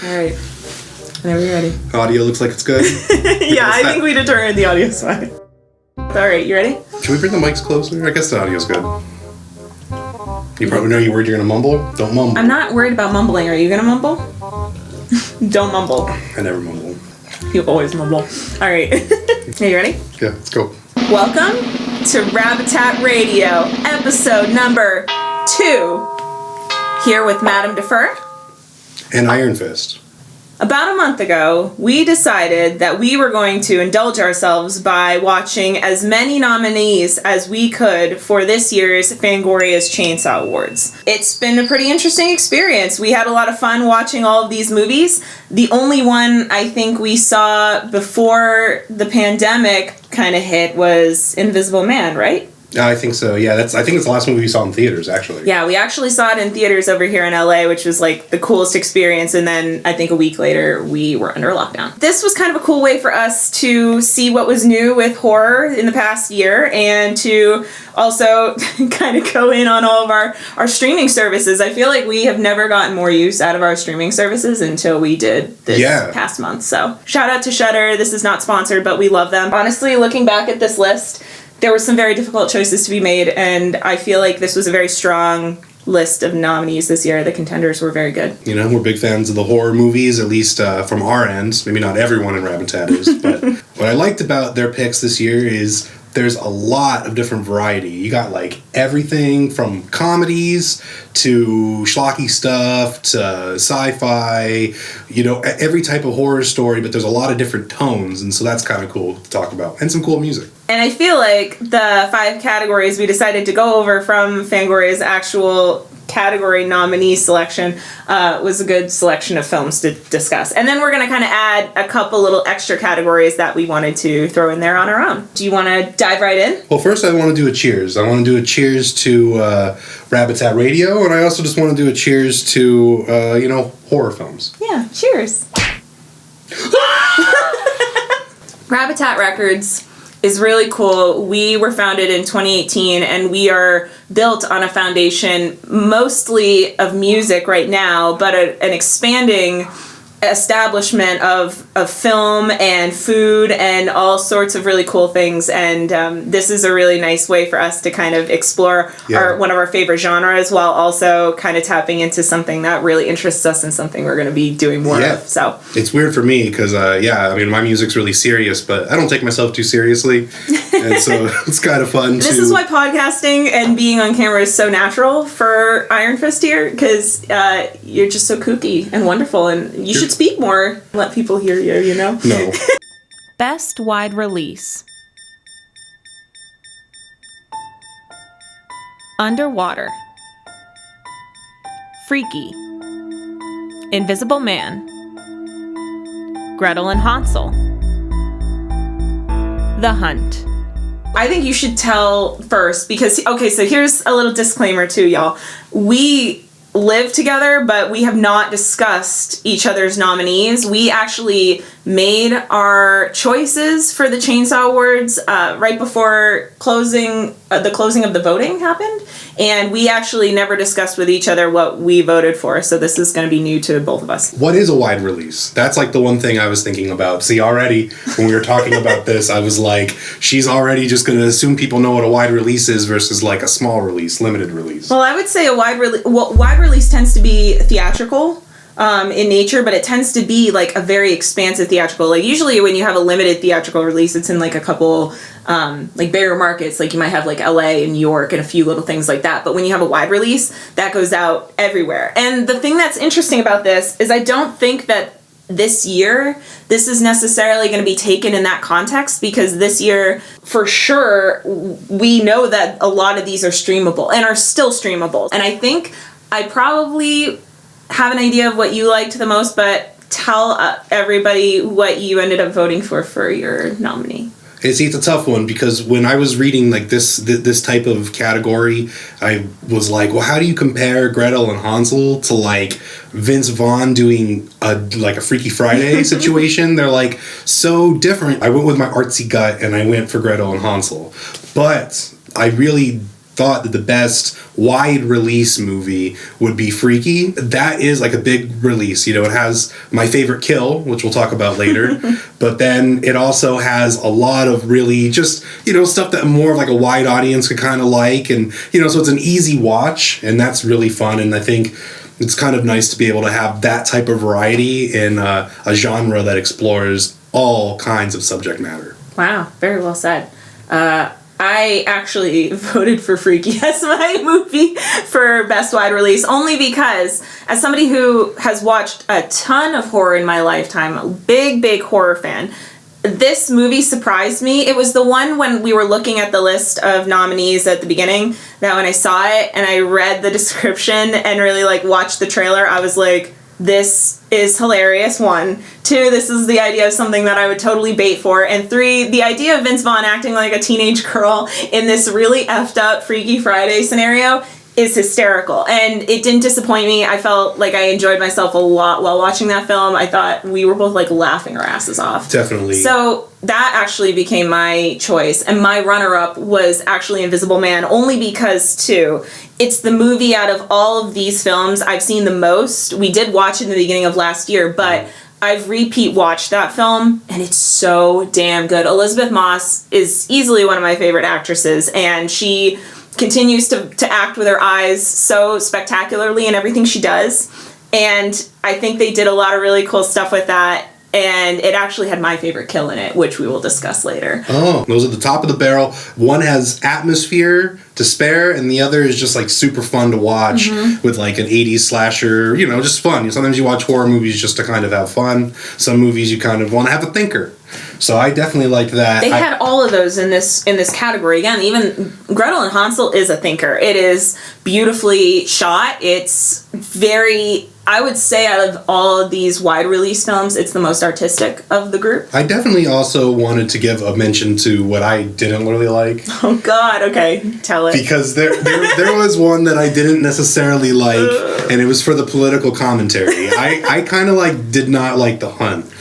All right. Whenever you're ready. Audio looks like it's good. Yeah, I think we determined the audio's fine. All right, you ready? Can we bring the mics closer? I guess the audio's good. You probably know you're worried you're going to mumble. Don't mumble. I'm not worried about mumbling. Are you going to mumble? Don't mumble. I never mumble. You always mumble. All right. Are you ready? Yeah, let's go. Welcome to Rabotat Radio, episode number 2. Here with Madame de Fer and Ironfist. About a month ago, we decided that we were going to indulge ourselves by watching as many nominees as we could for this year's Fangoria's Chainsaw Awards. It's been a pretty interesting experience. We had a lot of fun watching all of these movies. The only one I think we saw before the pandemic kind of hit was Invisible Man, right? I think so. Yeah, I think it's the last movie we saw in theaters, actually. Yeah, we actually saw it in theaters over here in LA, which was like the coolest experience. And then I think a week later, we were under lockdown. This was kind of a cool way for us to see what was new with horror in the past year and to also kind of go in on all of our streaming services. I feel like we have never gotten more use out of our streaming services until we did this past month. So shout out to Shudder. This is not sponsored, but we love them. Honestly, looking back at this list, there were some very difficult choices to be made, and I feel like this was a very strong list of nominees this year. The contenders were very good. You know, we're big fans of the horror movies, at least from our end. Maybe not everyone in Rabotat is, but what I liked about their picks this year is there's a lot of different variety. You got like everything from comedies to schlocky stuff to sci-fi, you know, every type of horror story, but there's a lot of different tones, and so that's kind of cool to talk about. And some cool music. And I feel like the 5 categories we decided to go over from Fangoria's actual category nominee selection was a good selection of films to discuss. And then we're going to kind of add a couple little extra categories that we wanted to throw in there on our own. Do you want to dive right in? Well, first I want to do a cheers. I want to do a cheers to Rabotat Radio, and I also just want to do a cheers to, horror films. Yeah, cheers. Rabotat Records is really cool. We were founded in 2018, and we are built on a foundation mostly of music right now, but an expanding establishment of film and food and all sorts of really cool things. And this is a really nice way for us to kind of explore one of our favorite genres while also kind of tapping into something that really interests us and something we're going to be doing more of. So it's weird for me because, my music's really serious, but I don't take myself too seriously. And so it's kind of fun. This is why podcasting and being on camera is so natural for Ironfist here, because you're just so kooky and wonderful, and you should speak more. Let people hear you, you know? No. Best Wide Release. Underwater. Freaky. Invisible Man. Gretel and Hansel. The Hunt. I think you should tell first because, okay, so here's a little disclaimer too, y'all. We live together, but we have not discussed each other's nominees. We actually made our choices for the Chainsaw Awards right before the closing of the voting happened, and we actually never discussed with each other what we voted for, so this is going to be new to both of us. What is a wide release? That's like the one thing I was thinking about. See, already when we were talking about this, I was like, she's already just going to assume people know what a wide release is versus like a small release, limited release. Well, I would say wide release tends to be theatrical in nature, but it tends to be like a very expansive theatrical. Like usually when you have a limited theatrical release, it's in like a couple like bigger markets, like you might have like LA and New York and a few little things like that. But when you have a wide release, that goes out everywhere. And the thing that's interesting about this is I don't think that this year this is necessarily going to be taken in that context, because this year for sure we know that a lot of these are streamable and are still streamable. And I think I probably have an idea of what you liked the most, but tell everybody what you ended up voting for your nominee. See, it's a tough one because when I was reading like this type of category, I was like, well, how do you compare Gretel and Hansel to like Vince Vaughn doing a Freaky Friday situation? They're like so different. I went with my artsy gut and I went for Gretel and Hansel, but I really thought that the best wide release movie would be Freaky. That is like a big release. You know, it has my favorite kill, which we'll talk about later, but then it also has a lot of really just, you know, stuff that more of like a wide audience could kind of like, and, you know, so it's an easy watch, and that's really fun, and I think it's kind of nice to be able to have that type of variety in a genre that explores all kinds of subject matter. Wow, very well said. I actually voted for Freaky as my movie for Best Wide Release, only because, as somebody who has watched a ton of horror in my lifetime, a big horror fan, this movie surprised me. It was the one when we were looking at the list of nominees at the beginning, that when I saw it and I read the description and really like watched the trailer, I was like, this is hilarious. 1. 2, this is the idea of something that I would totally bait for. And 3, the idea of Vince Vaughn acting like a teenage girl in this really effed up Freaky Friday scenario is hysterical. And it didn't disappoint me. I felt like I enjoyed myself a lot while watching that film. I thought we were both like laughing our asses off. Definitely. So that actually became my choice. And my runner-up was actually Invisible Man, only because, too, it's the movie out of all of these films I've seen the most. We did watch it in the beginning of last year, but I've repeat watched that film, and it's so damn good. Elizabeth Moss is easily one of my favorite actresses, and she continues to act with her eyes so spectacularly in everything she does. And I think they did a lot of really cool stuff with that. And it actually had my favorite kill in it, which we will discuss later. Oh, those are the top of the barrel. One has atmosphere to spare, and the other is just like super fun to watch with like an 80s slasher, you know, just fun. Sometimes you watch horror movies just to kind of have fun. Some movies you kind of want to have a thinker. So I definitely liked that. They had all of those in this category. Again, even Gretel and Hansel is a thinker. It is beautifully shot. It's very, I would say, out of all of these wide release films, it's the most artistic of the group. I definitely also wanted to give a mention to what I didn't really like. Oh God, okay, tell it. Because there was one that I didn't necessarily like, and it was for the political commentary. I kind of like did not like The Hunt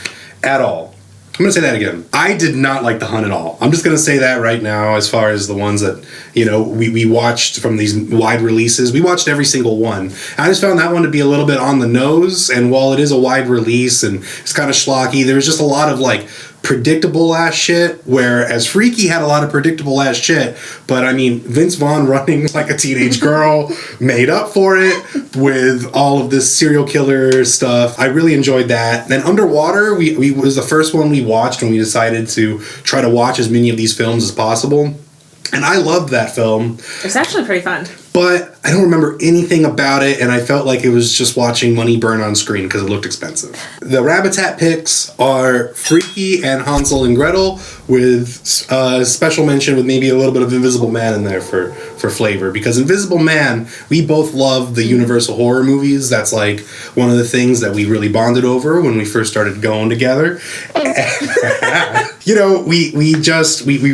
at all. I'm going to say that again. I did not like The Hunt at all. I'm just going to say that right now as far as the ones that, you know, we watched from these wide releases. We watched every single one. I just found that one to be a little bit on the nose, and while it is a wide release and it's kind of schlocky, there's just a lot of, like, predictable ass shit, whereas Freaky had a lot of predictable ass shit, but I mean, Vince Vaughn running like a teenage girl made up for it with all of this serial killer stuff. I really enjoyed that. Then Underwater, we was the first one we watched when we decided to try to watch as many of these films as possible. And I loved that film. It's actually pretty fun. But I don't remember anything about it, and I felt like it was just watching money burn on screen because it looked expensive. The Rabotat picks are Freaky and Hansel and Gretel, with special mention with maybe a little bit of Invisible Man in there for flavor. Because Invisible Man, we both love the Universal horror movies. That's like one of the things that we really bonded over when we first started going together. You know, we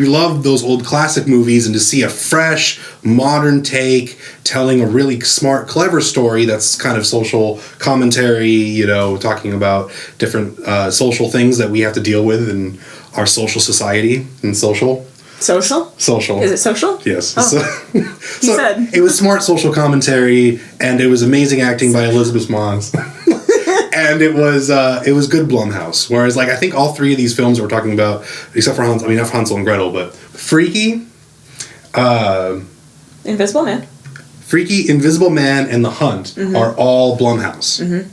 love those old classic movies, and to see a fresh, modern take telling a really smart, clever story that's kind of social commentary, you know, talking about different social things that we have to deal with in our social society and social. Social? Social. Is it social? Yes. Oh. So said. It was smart social commentary, and it was amazing acting by Elizabeth Moss. And it was good Blumhouse. Whereas, like, I think all three of these films we're talking about, except for Hansel, not Hansel and Gretel, but Freaky, Invisible Man. Freaky, Invisible Man, and The Hunt are all Blumhouse.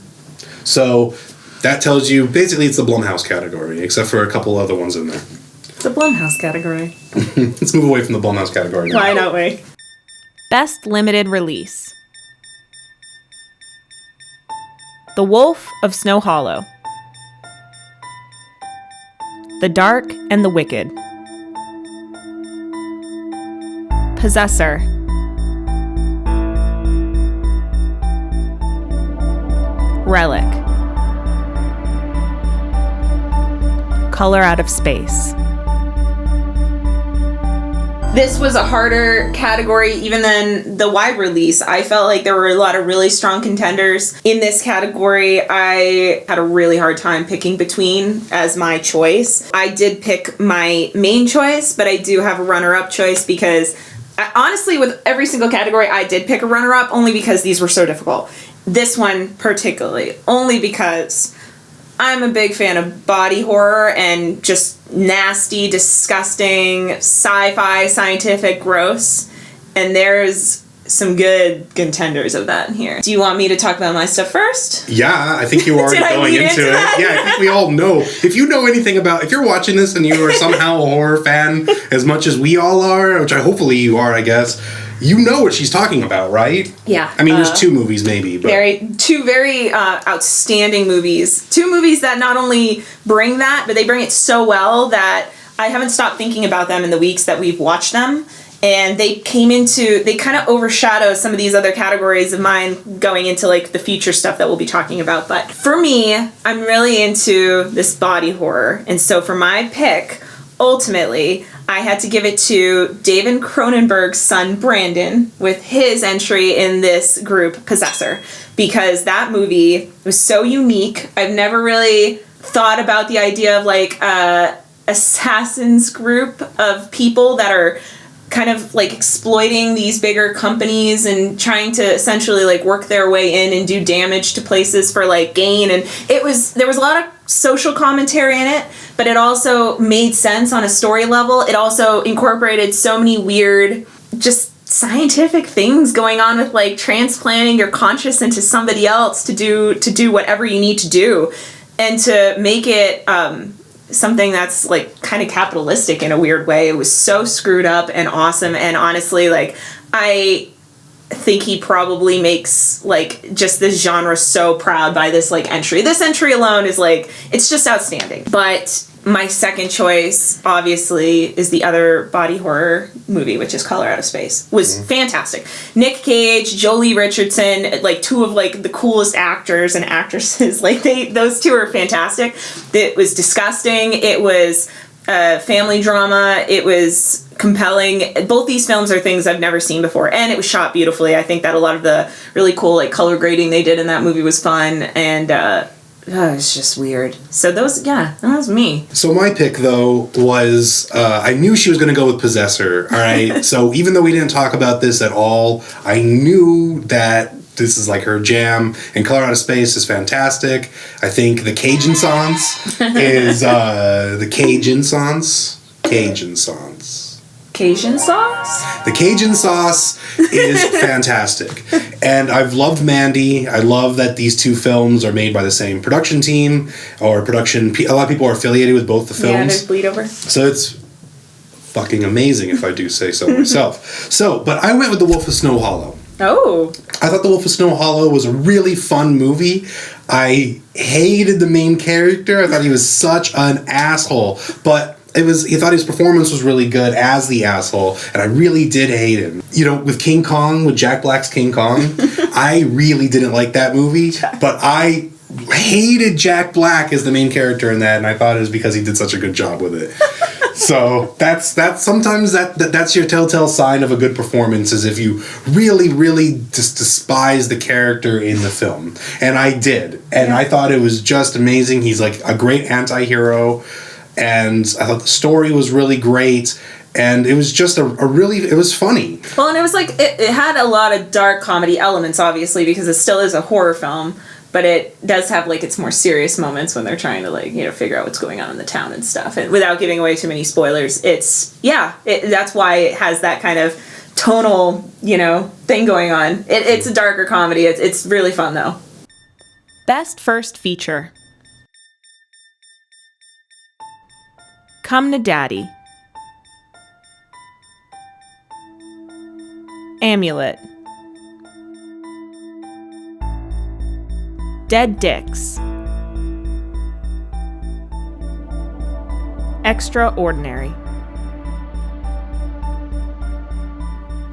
So that tells you, basically, it's the Blumhouse category, except for a couple other ones in there. The Blumhouse category. Let's move away from the Blumhouse category now. Why not we? Best limited release. The Wolf of Snow Hollow. The Dark and the Wicked. Possessor. Relic. Color Out of Space. This was a harder category even than the wide release. I felt like there were a lot of really strong contenders. In this category, I had a really hard time picking between as my choice. I did pick my main choice, but I do have a runner-up choice because honestly, with every single category, I did pick a runner-up only because these were so difficult. This one particularly, only because I'm a big fan of body horror and just nasty, disgusting, sci-fi, scientific, gross. And there's some good contenders of that in here. Do you want me to talk about my stuff first? Yeah, I think you are going into it. That? Yeah, I think we all know. If you know anything about, if you're watching this and you are somehow a horror fan as much as we all are, which hopefully you are, I guess, you know what she's talking about, right? Yeah. I mean, there's two movies maybe. But. Two very outstanding movies. Two movies that not only bring that, but they bring it so well that I haven't stopped thinking about them in the weeks that we've watched them. And they kind of overshadow some of these other categories of mine going into like the future stuff that we'll be talking about. But for me, I'm really into this body horror. And so for my pick, ultimately, I had to give it to David Cronenberg's son, Brandon, with his entry in this group, Possessor. Because that movie was so unique. I've never really thought about the idea of like a assassins group of people that are kind of like exploiting these bigger companies and trying to essentially like work their way in and do damage to places for like gain. And there was a lot of social commentary in it, but it also made sense on a story level. It also incorporated so many weird, just scientific things going on with like transplanting your conscious into somebody else to do whatever you need to do, and to make it something that's like kind of capitalistic in a weird way. It was so screwed up and awesome, and honestly, like, I think he probably makes like just this genre so proud by this like entry. This entry alone is like, it's just outstanding. But my second choice, obviously, is the other body horror movie, which is Color Out of Space. Was fantastic. Nick Cage, Jolie Richardson, like two of like the coolest actors and actresses. Like those two are fantastic. It was disgusting. It was a family drama. It was compelling. Both these films are things I've never seen before, and it was shot beautifully. I think that a lot of the really cool like color grading they did in that movie was fun, and it's just weird. So that was me. So my pick, though, was, I knew she was going to go with Possessor, all right? So even though we didn't talk about this at all, I knew that this is like her jam, and Color Out of Space is fantastic. I think the Cajun Sans is, the Cajun Sans? Cajun Sans. Cajun sauce? The Cajun sauce is fantastic. And I've loved Mandy. I love that these two films are made by the same production team, or a lot of people are affiliated with both the films. Yeah, there's bleed over. So it's fucking amazing, if I do say so myself. But I went with The Wolf of Snow Hollow. Oh. I thought The Wolf of Snow Hollow was a really fun movie. I hated the main character. I thought he was such an asshole. But he thought his performance was really good as the asshole, and I really did hate him. You know, with King Kong, with Jack Black's King Kong, I really didn't like that movie, but I hated Jack Black as the main character in that, and I thought it was because he did such a good job with it. So that's sometimes that's your telltale sign of a good performance, is if you really, really just despise the character in the film. And I did. And I thought it was just amazing. He's like a great anti-hero. And I thought the story was really great, and it was just it was funny. Well, and it was like, it had a lot of dark comedy elements, obviously, because it still is a horror film, but it does have like its more serious moments when they're trying to like, you know, figure out what's going on in the town and stuff. And without giving away too many spoilers, that's why it has that kind of tonal, you know, thing going on. It's a darker comedy. It's really fun, though. Best First Feature. Come to Daddy. Amulet. Dead Dicks. Extraordinary.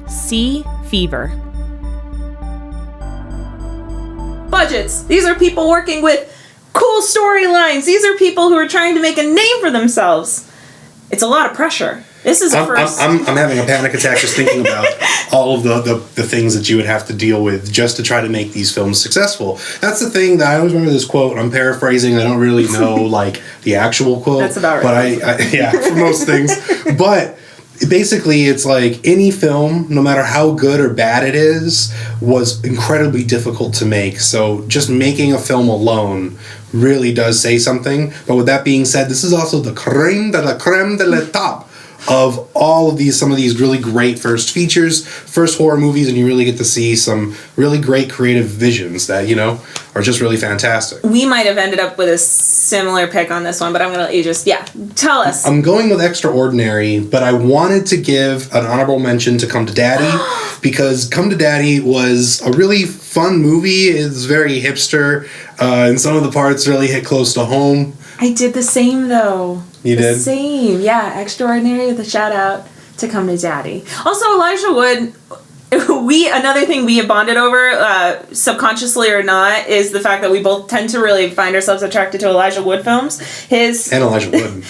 Sea Fever. Budgets. These are people working with cool storylines. These are people who are trying to make a name for themselves. It's a lot of pressure. This is I'm having a panic attack just thinking about all of the things that you would have to deal with just to try to make these films successful. That's the thing that I always remember this quote. I'm paraphrasing. I don't really know like the actual quote. That's about right. But I for most things. But basically, it's like any film, no matter how good or bad it is, was incredibly difficult to make. So just making a film alone really does say something. But with that being said, this is also the creme de la top of all of these, some of these really great first features, first horror movies, and you really get to see some really great creative visions that, you know, are just really fantastic. We might have ended up with a similar pick on this one, but I'm going to let you just, tell us. I'm going with Extraordinary, but I wanted to give an honorable mention to Come to Daddy, because Come to Daddy was a really fun movie. It's very hipster, and some of the parts really hit close to home. I did the same, though. You did? The same, yeah. Extraordinary with a shout out to Come to Daddy. Also, Elijah Wood, another thing we have bonded over, subconsciously or not, is the fact that we both tend to really find ourselves attracted to Elijah Wood films. And Elijah Wood.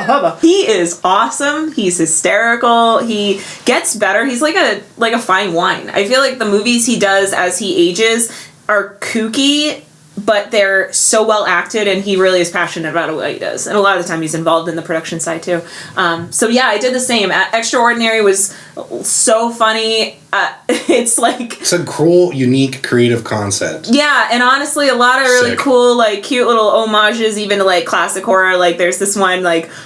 Hubba. He is awesome. He's hysterical. He gets better. He's like a fine wine. I feel like the movies he does as he ages are kooky, but they're so well acted, and he really is passionate about what he does. And a lot of the time he's involved in the production side too. So yeah, I did the same. Extraordinary was so funny. It's a cool, unique, creative concept. Yeah, and honestly, a lot of really cool, cute little homages, even to classic horror. There's this one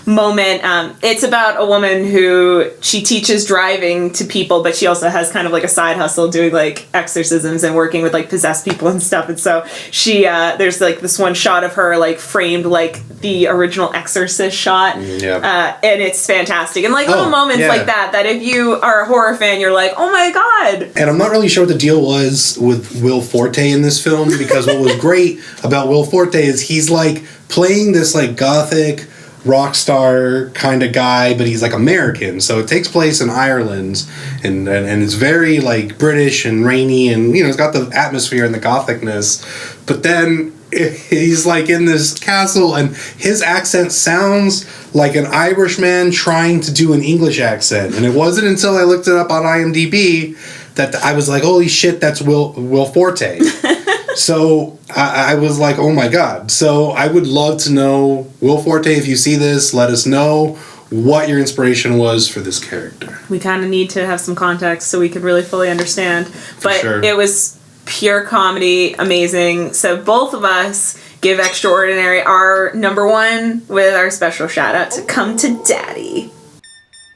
moment. It's about a woman who she teaches driving to people, but she also has kind of a side hustle doing exorcisms and working with possessed people and stuff. And so she there's this one shot of her framed the original Exorcist shot. Yeah. And it's fantastic. And little moments like that if you are a horror fan, you're like, oh my god. And I'm not really sure what the deal was with Will Forte in this film, because what was great about Will Forte is he's playing this gothic rock star kind of guy, but he's American. So it takes place in Ireland, and it's very British and rainy, and it's got the atmosphere and the gothicness. But then he's in this castle, and his accent sounds like an Irishman trying to do an English accent. And it wasn't until I looked it up on IMDb that I was like, holy shit, that's Will Forte. So I was like, oh my god. So I would love to know, Will Forte, if you see this, let us know what your inspiration was for this character. We kind of need to have some context so we could really fully understand. But It was pure comedy, amazing. So both of us give Extraordinary our number one, with our special shout out to Come to Daddy.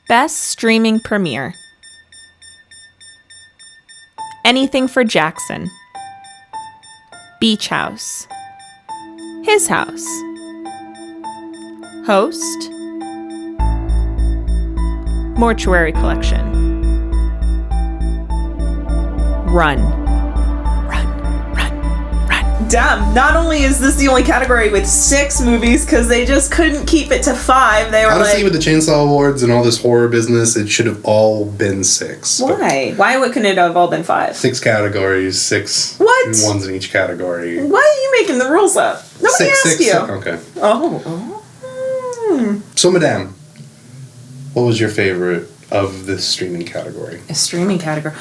Best streaming premiere. Anything for Jackson. Beach House. His House. Host. Mortuary Collection. Run. Damn, not only is this the only category with 6 movies, because they just couldn't keep it to 5. They were honestly, with the Chainsaw Awards and all this horror business, it should have all been 6. Why? Why couldn't it have all been 5? 6 categories, 6 ones in each category. Why are you making the rules up? Nobody asked you. Okay. Oh. So, Madame, what was your favorite of this streaming category? The streaming category.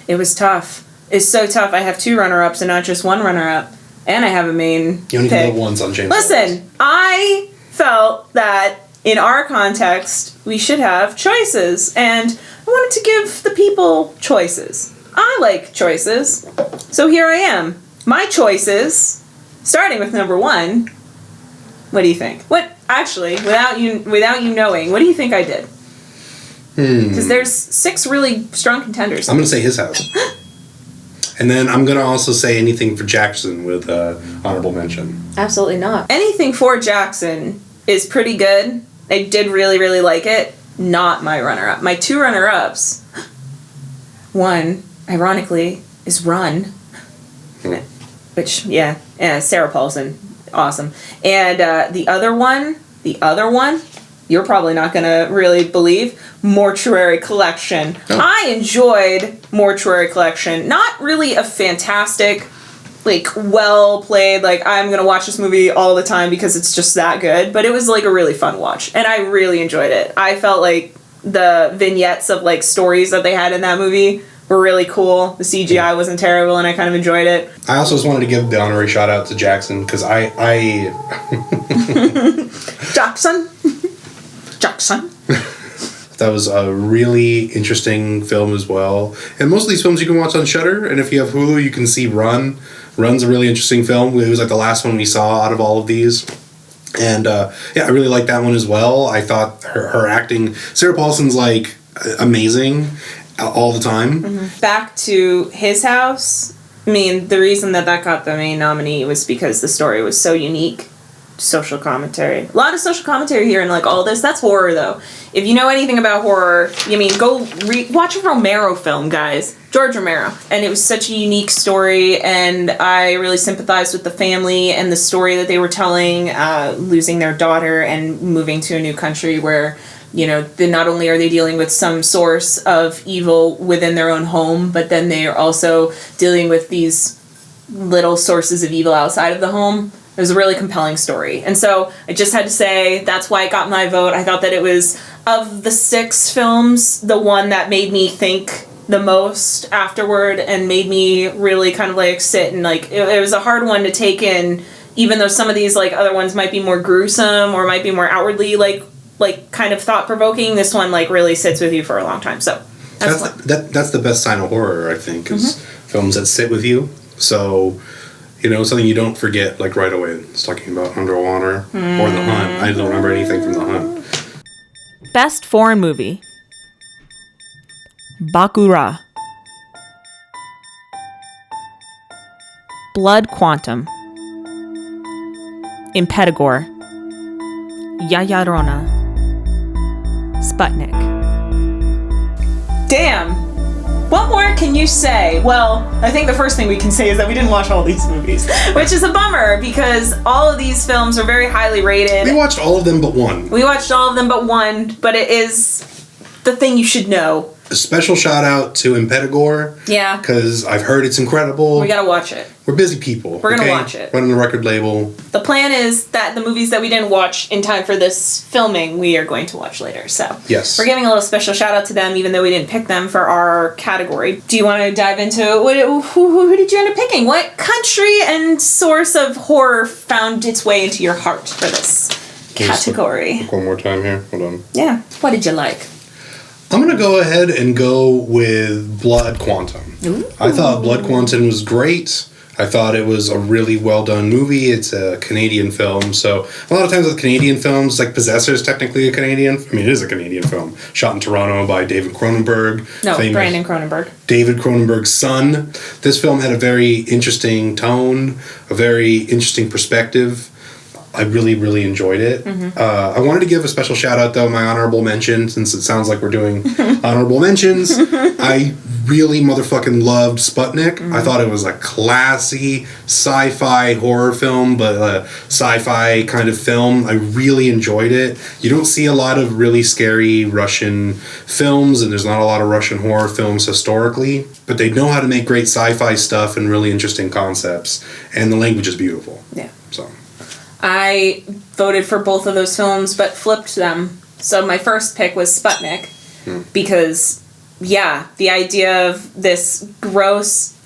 It was tough. It's so tough. I have 2 runner-ups and not just one runner-up. And I have a main You only have ones on James. Listen, I felt that in our context, we should have choices. And I wanted to give the people choices. I like choices. So here I am. My choices, starting with number 1. What do you think? Actually, without you knowing, what do you think I did? Because there's 6 really strong contenders. I'm going to say His House. And then I'm going to also say Anything for Jackson with honorable mention. Absolutely not. Anything for Jackson is pretty good. I did really, really like it. Not my runner-up. My 2 runner-ups. One, ironically, is Run. Which, Sarah Paulson. Awesome. And the other one, you're probably not going to really believe, Mortuary Collection. Oh. I enjoyed Mortuary Collection. Not really a fantastic, well played, I'm going to watch this movie all the time because it's just that good, but it was a really fun watch, and I really enjoyed it. I felt like the vignettes of stories that they had in that movie were really cool. The CGI wasn't terrible, and I kind of enjoyed it. I also just wanted to give the honorary shout out to Jackson, because I Jackson. That was a really interesting film as well. And most of these films you can watch on Shudder, and if you have Hulu, you can see Run. Run's a really interesting film. It was like the last one we saw out of all of these. And yeah, I really liked that one as well. I thought her acting, Sarah Paulson's like amazing all the time. Mm-hmm. Back to His House. I mean, the reason that got the main nominee was because the story was so unique. Social commentary. A lot of social commentary here and like all this. That's horror though. If you know anything about horror, go watch a Romero film, guys. George Romero. And it was such a unique story, and I really sympathized with the family and the story that they were telling, losing their daughter and moving to a new country where, not only are they dealing with some source of evil within their own home, but then they are also dealing with these little sources of evil outside of the home. It was a really compelling story. And so I just had to say that's why it got my vote. I thought that it was, of the 6 films, the one that made me think the most afterward and made me really kind of like sit and like, it was a hard one to take in, even though some of these like other ones might be more gruesome or might be more outwardly like kind of thought-provoking. This one like really sits with you for a long time. So that's the best sign of horror, I think, is films that sit with you. So... something you don't forget, like, right away. It's talking about Underwater or The Hunt. I don't remember anything from The Hunt. Best foreign movie. Bakura. Blood Quantum. Impetigore. Yayaurona. Sputnik. Damn! What more can you say? Well, I think the first thing we can say is that we didn't watch all these movies, which is a bummer because all of these films are very highly rated. We watched all of them but one. We watched all of them but one, but it is the thing you should know. A special shout out to Impetigore. Yeah. Because I've heard it's incredible. We gotta watch it. We're busy people. We're gonna watch it. Running the record label. The plan is that the movies that we didn't watch in time for this filming, we are going to watch later. So yes, we're giving a little special shout out to them, even though we didn't pick them for our category. Do you want to dive into who did you end up picking? What country and source of horror found its way into your heart for this category? Look one more time here. Hold on. Yeah. What did you like? I'm going to go ahead and go with Blood Quantum. Ooh. I thought Blood Quantum was great. I thought it was a really well done movie. It's a Canadian film, so a lot of times with Canadian films, like Possessor is technically a Canadian. I mean, it is a Canadian film, shot in Toronto by David Cronenberg. No, Brandon Cronenberg. David Cronenberg's son. This film had a very interesting tone, a very interesting perspective. I really, really enjoyed it. Mm-hmm. I wanted to give a special shout out, though, my honorable mention, since it sounds like we're doing honorable mentions. I really motherfucking loved Sputnik. Mm-hmm. I thought it was a classy sci-fi horror film, but a sci-fi kind of film. I really enjoyed it. You don't see a lot of really scary Russian films, and there's not a lot of Russian horror films historically, but they know how to make great sci-fi stuff and really interesting concepts, and the language is beautiful. Yeah. So I voted for both of those films, but flipped them. So my first pick was Sputnik, because, yeah, the idea of this gross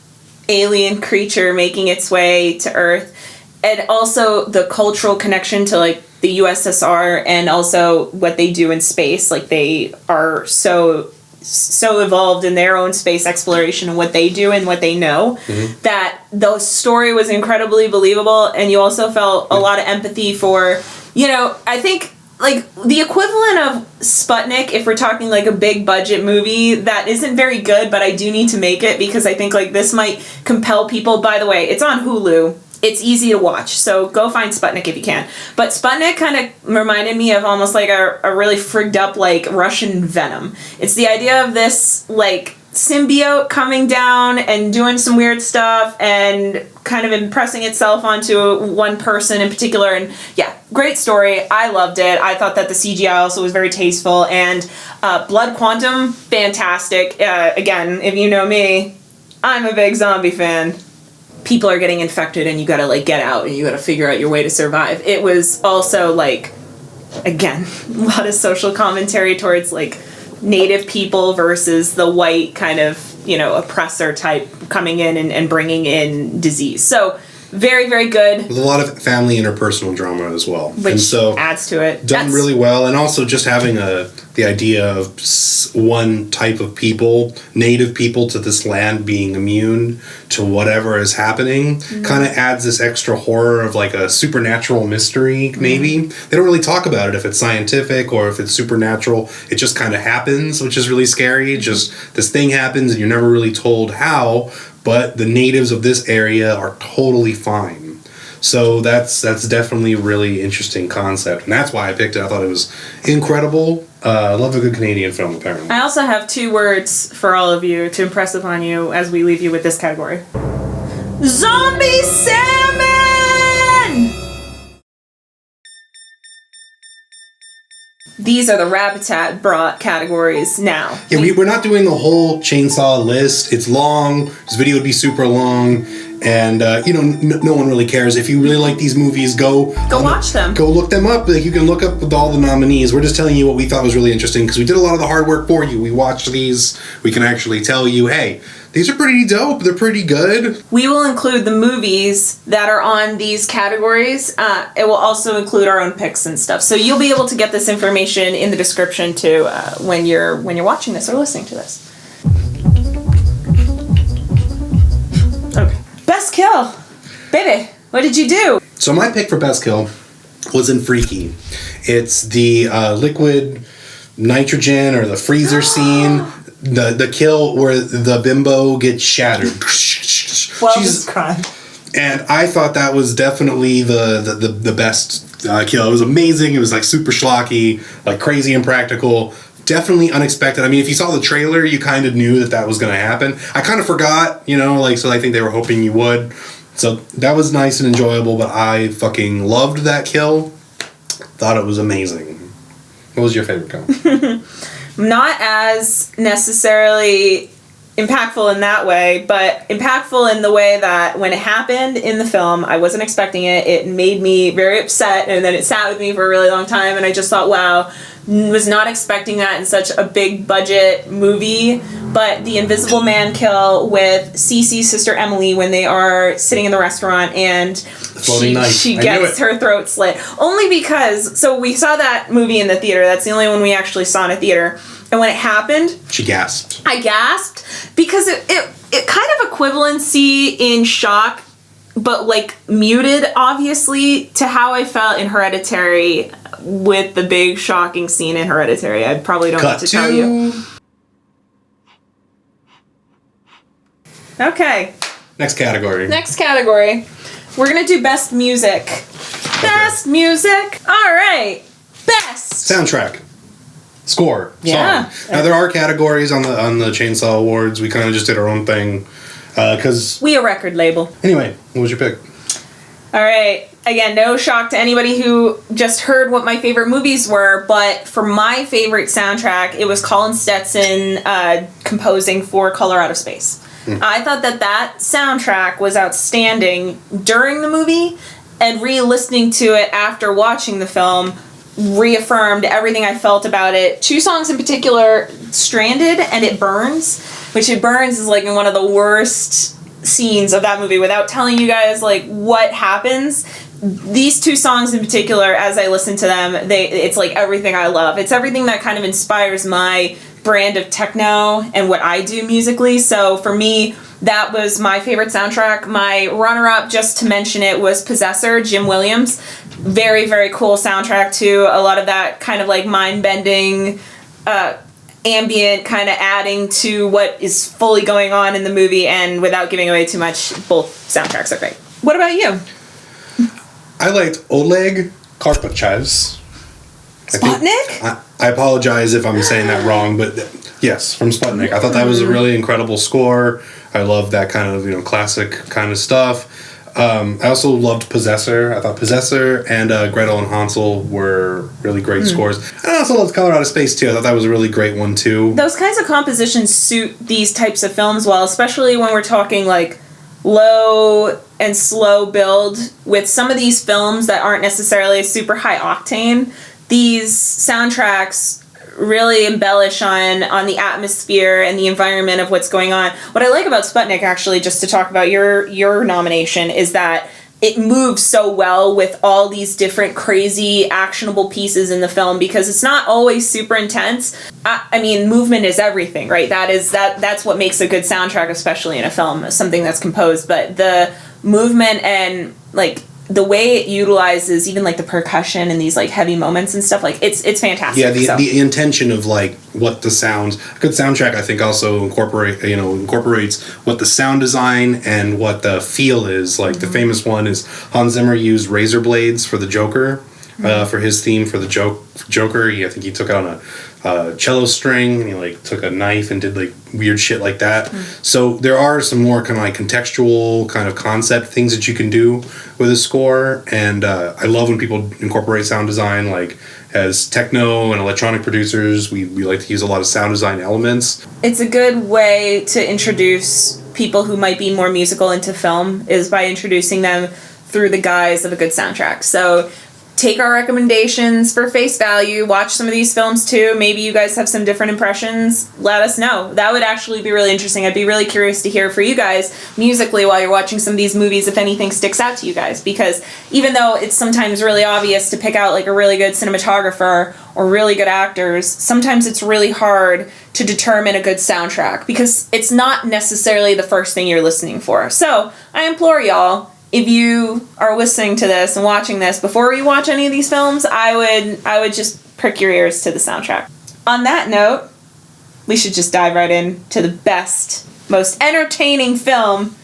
alien creature making its way to Earth, and also the cultural connection to, like, the USSR, and also what they do in space. Like, they are so evolved in their own space exploration and what they do and what they know, that the story was incredibly believable, and you also felt a lot of empathy for, I think, like, the equivalent of Sputnik, if we're talking, like, a big budget movie that isn't very good, but I do need to make it because I think, like, this might compel people. By the way, it's on Hulu. It's easy to watch, so go find Sputnik if you can. But Sputnik kind of reminded me of almost like a really frigged up, like, Russian Venom. It's the idea of this, like, symbiote coming down and doing some weird stuff and kind of impressing itself onto one person in particular. And yeah, great story. I loved it. I thought that the CGI also was very tasteful. And Blood Quantum, fantastic. Again, if you know me, I'm a big zombie fan. People are getting infected and you gotta, like, get out and you gotta figure out your way to survive. It was also, like, again, a lot of social commentary towards, like, native people versus the white kind of, oppressor type coming in and bringing in disease. So, Very, very good. With a lot of family interpersonal drama as well. Which and so adds to it. Done really well. And also just having the idea of one type of people, native people to this land, being immune to whatever is happening, kind of adds this extra horror of like a supernatural mystery, maybe. They don't really talk about it if it's scientific or if it's supernatural. It just kind of happens, which is really scary. Just this thing happens and you're never really told how, but the natives of this area are totally fine. So that's definitely a really interesting concept. And that's why I picked it. I thought it was incredible. I love a good Canadian film, apparently. I also have 2 words for all of you to impress upon you as we leave you with this category. Zombie salmon! These are the Rabotat brought categories now. Yeah, we're not doing the whole chainsaw list. It's long. This video would be super long. And, no one really cares. If you really like these movies, go watch them. Go look them up. Like, you can look up with all the nominees. We're just telling you what we thought was really interesting because we did a lot of the hard work for you. We watched these. We can actually tell you, hey, these are pretty dope. They're pretty good. We will include the movies that are on these categories. It will also include our own picks and stuff. So you'll be able to get this information in the description too when you're watching this or listening to this. Okay. Best kill. Baby, what did you do? So my pick for best kill was in Freaky. It's the liquid nitrogen or the freezer scene. The kill where the bimbo gets shattered. Well described. And I thought that was definitely the best kill. It was amazing. It was like super schlocky, like crazy impractical. Definitely unexpected. I mean, if you saw the trailer, you kind of knew that was going to happen. I kind of forgot, so I think they were hoping you would. So that was nice and enjoyable, but I fucking loved that kill. Thought it was amazing. What was your favorite kill? Not as necessarily impactful in that way, but impactful in the way that when it happened in the film, I wasn't expecting it. It made me very upset, and then it sat with me for a really long time, and I just thought, wow, was not expecting that in such a big budget movie. But the Invisible Man kill with Cece's sister Emily when they are sitting in the restaurant and she gets her throat slit. Only because, so we saw that movie in the theater. That's the only one we actually saw in a theater. And when it happened, she gasped. I gasped because it kind of equivalency in shock, but like muted, obviously, to how I felt in Hereditary with the big shocking scene in Hereditary. I probably don't have to tell you. Okay. Next category. We're going to do best music. Okay. Best music. All right. Best. Soundtrack. Score. Yeah. Song. Now there are categories on the Chainsaw Awards. We kind of just did our own thing. Because we a record label. Anyway, what was your pick? All right. Again, no shock to anybody who just heard what my favorite movies were, but for my favorite soundtrack, it was Colin Stetson composing for Color Out of Space. I thought that soundtrack was outstanding during the movie, and re-listening to it after watching the film reaffirmed everything I felt about it. 2 songs in particular, Stranded and It Burns, which It Burns is like in one of the worst scenes of that movie without telling you guys like what happens. These 2 songs in particular, as I listen to them, it's like everything I love. It's everything that kind of inspires my brand of techno and what I do musically. So for me, that was my favorite soundtrack. My runner-up, just to mention it, was Possessor, Jim Williams. Very, very cool soundtrack too. A lot of that kind of like mind-bending, ambient kind of adding to what is fully going on in the movie, and without giving away too much, both soundtracks are great. What about you? I liked Oleg Karpachev's. Sputnik? I apologize if I'm saying that wrong, but yes, from Sputnik. I thought that was a really incredible score. I love that kind of, classic kind of stuff. I also loved Possessor. I thought Possessor and Gretel and Hansel were really great scores. And I also loved Color Out of Space, too. I thought that was a really great one, too. Those kinds of compositions suit these types of films well, especially when we're talking, like, low and slow build. With some of these films that aren't necessarily super high octane, these soundtracks really embellish on the atmosphere and the environment of what's going on. What I like about Sputnik, actually, just to talk about your nomination, is that it moves so well with all these different crazy actionable pieces in the film because it's not always super intense. I mean, movement is everything, right? That's what makes a good soundtrack, especially in a film, something that's composed. But the movement and like the way it utilizes even like the percussion and these like heavy moments and stuff, like it's fantastic. Yeah, the intention of like what the sounds, a good soundtrack I think also incorporates what the sound design and what the feel is. Like the famous one is Hans Zimmer used razor blades for the Joker, for his theme for the Joker. I think he took out a cello string and he like took a knife and did like weird shit like that. So there are some more kind of like contextual kind of concept things that you can do with a score, and I love when people incorporate sound design. Like as techno and electronic producers, we like to use a lot of sound design elements. It's a good way to introduce people who might be more musical into film is by introducing them through the guise of a good soundtrack. So take our recommendations for face value, watch some of these films too. Maybe you guys have some different impressions. Let us know. That would actually be really interesting. I'd be really curious to hear for you guys musically while you're watching some of these movies if anything sticks out to you guys, because even though it's sometimes really obvious to pick out like a really good cinematographer or really good actors, sometimes it's really hard to determine a good soundtrack because it's not necessarily the first thing you're listening for. So I implore y'all, if you are listening to this and watching this, before you watch any of these films, I would just prick your ears to the soundtrack. On that note, we should just dive right in to the best, most entertaining film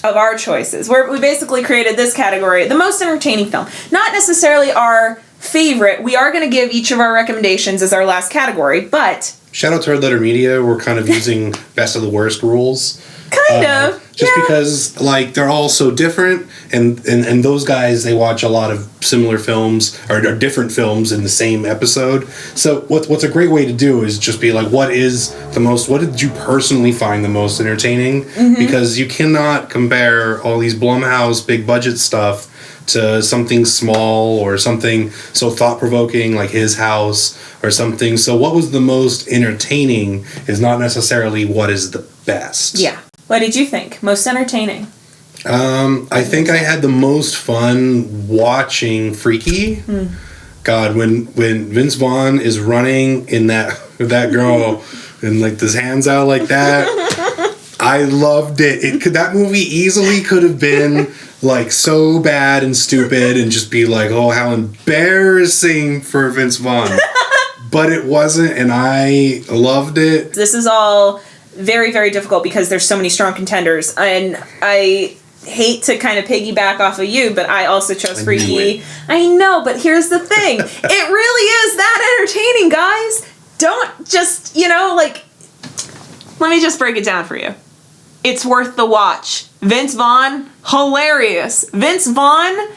of our choices. We basically created this category, the most entertaining film. Not necessarily our favorite. We are going to give each of our recommendations as our last category, but... Shout out to Red Letter Media. We're kind of using best of the worst rules. Kind of. Just because, like, they're all so different, and those guys, they watch a lot of similar films, or different films in the same episode. So what's a great way to do is just be like, what did you personally find the most entertaining? Because you cannot compare all these Blumhouse big budget stuff to something small or something so thought-provoking like His House or something. So what was the most entertaining is not necessarily what is the best. Yeah. What did you think? Most entertaining? I think I had the most fun watching Freaky. God, when Vince Vaughn is running in that girl and like his hands out like that, I loved it. That movie easily could have been like so bad and stupid and just be like, oh, how embarrassing for Vince Vaughn. But it wasn't, and I loved it. This is all very, very difficult because there's so many strong contenders, and I hate to kind of piggyback off of you, but I also chose Freaky. I know, but here's the thing. It really is that entertaining, guys. Don't just, let me just break it down for you. It's worth the watch. Vince Vaughn, hilarious. Vince Vaughn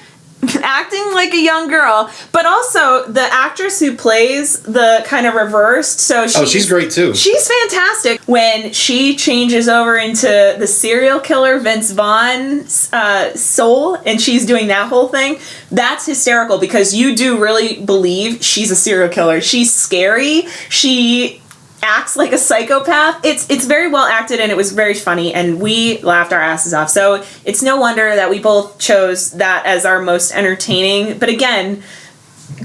acting like a young girl, but also the actress who plays the kind of reversed, so she's great too. She's fantastic. When she changes over into the serial killer Vince Vaughn's soul, and she's doing that whole thing, that's hysterical because you do really believe she's a serial killer. She's scary. She acts like a psychopath. It's very well acted, and it was very funny, and we laughed our asses off. So it's no wonder that we both chose that as our most entertaining. But again,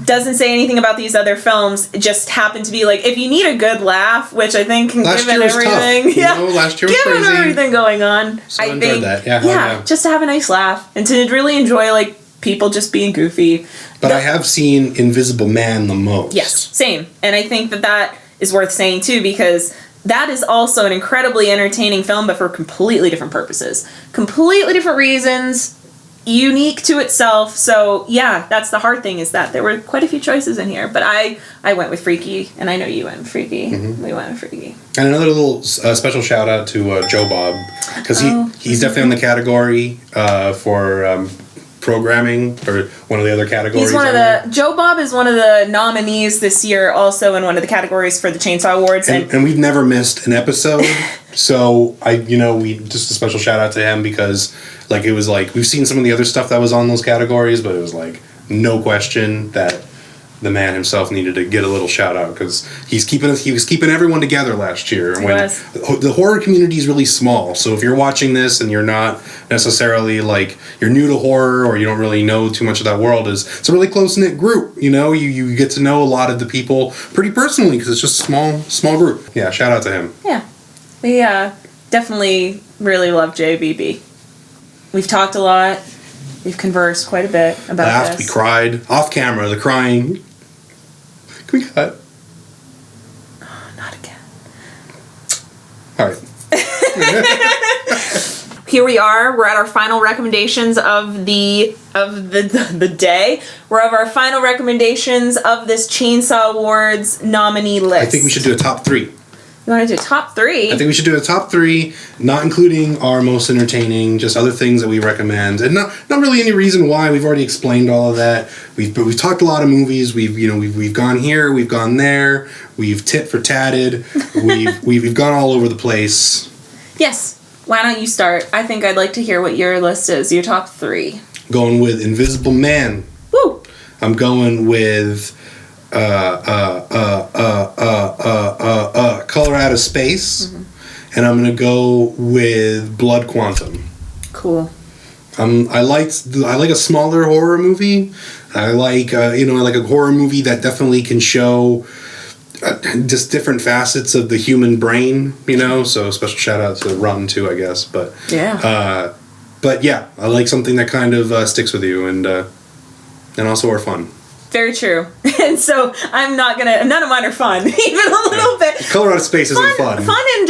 doesn't say anything about these other films. It just happened to be like, if you need a good laugh, which I think given everything, last year was given crazy. Everything going on, So I enjoyed think that. Yeah, just to have a nice laugh and to really enjoy like people just being goofy. But I have seen Invisible Man the most. Yes, same, and I think that is worth saying too, because that is also an incredibly entertaining film, but for completely different purposes, completely different reasons, unique to itself. So yeah, that's the hard thing, is that there were quite a few choices in here, but I went with Freaky, and I know you went with Freaky. We went with Freaky. And another little special shout out to Joe Bob, because he's definitely in the category for programming, or one of the other categories. Joe Bob is one of the nominees this year, also in one of the categories for the Chainsaw Awards, and we've never missed an episode. So we just a special shout out to him, because it was like we've seen some of the other stuff that was on those categories, but it was like no question that the man himself needed to get a little shout out because he was keeping everyone together last year. And the horror community is really small, so if you're watching this and you're not necessarily like you're new to horror or you don't really know too much of that world, it's a really close knit group. You know, you get to know a lot of the people pretty personally because it's just a small group. Yeah, shout out to him. Yeah, we definitely really love JBB. We've talked a lot. We've conversed quite a bit about Laughed, we cried. Off camera, the crying. Can we cut? Oh, not again. All right. Here we are. We're at our final recommendations of the day. We're of our final recommendations of this Chainsaw Awards nominee list. I think we should do a top 3. You want to do top 3? I think we should do a top 3, not including our most entertaining, just other things that we recommend, and not really any reason why. We've already explained all of that. We've talked a lot of movies. We've gone here, we've gone there, we've tit for tatted, we've gone all over the place. Yes. Why don't you start? I think I'd like to hear what your list is. Your top 3. Going with Invisible Man. Woo. I'm going with Color Out of Space, and I'm gonna go with Blood Quantum. Cool. I like a smaller horror movie. I like a horror movie that definitely can show just different facets of the human brain. So special shout out to Run too, I guess. But yeah. I like something that kind of sticks with you and also are fun. Very true. And so none of mine are fun, even a little bit. Color Out of Space isn't fun. Fun in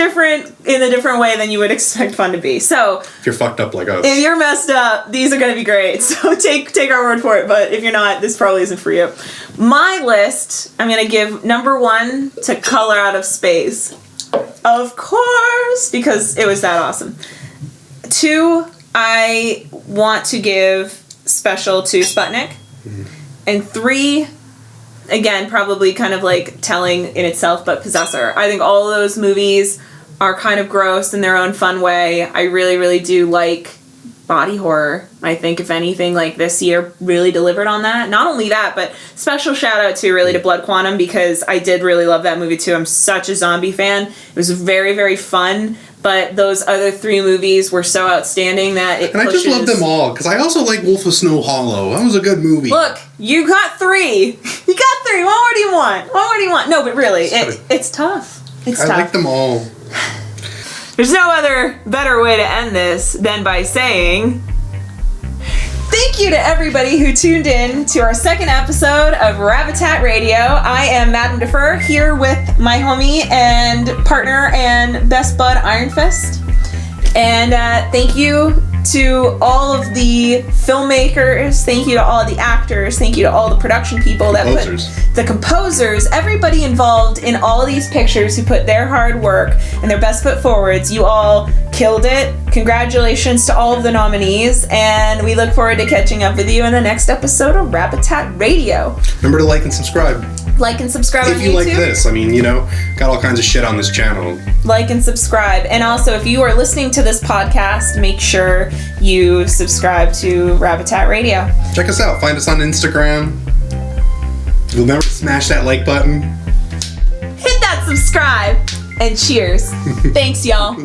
a different way than you would expect fun to be. So if you're fucked up like us. If you're messed up, these are going to be great. So take our word for it. But if you're not, this probably isn't for you. My list, I'm going to give number 1 to Color Out of Space. Of course, because it was that awesome. 2, I want to give special to Sputnik. And 3, again, probably kind of like telling in itself, but Possessor. I think all of those movies are kind of gross in their own fun way. I really, really do like body horror. I think, if anything, like this year really delivered on that. Not only that, but special shout out to Blood Quantum, because I did really love that movie too. I'm such a zombie fan. It was very, very fun. But those other 3 movies were so outstanding that it pushes... I just love them all, because I also like Wolf of Snow Hollow. That was a good movie. Look, you got 3. You got 3. What more do you want? No, but really, it's tough. It's tough. I like them all. There's no other better way to end this than by saying... Thank you to everybody who tuned in to our second episode of Rabotat Radio. I am Madame Defer, here with my homie and partner and best bud, Ironfist. And thank you to all of the filmmakers, thank you to all of the actors, thank you to all the production people the composers, everybody involved in all of these pictures who put their hard work and their best foot forwards. You all killed it. Congratulations to all of the nominees, and we look forward to catching up with you in the next episode of Rabotat Radio. Remember to like and subscribe. Like and subscribe on YouTube. If you like this, got all kinds of shit on this channel. Like and subscribe. And also, if you are listening to this podcast, make sure you subscribe to Rabotat Radio. Check us out. Find us on Instagram. Remember to smash that like button. Hit that subscribe. And cheers. Thanks, y'all.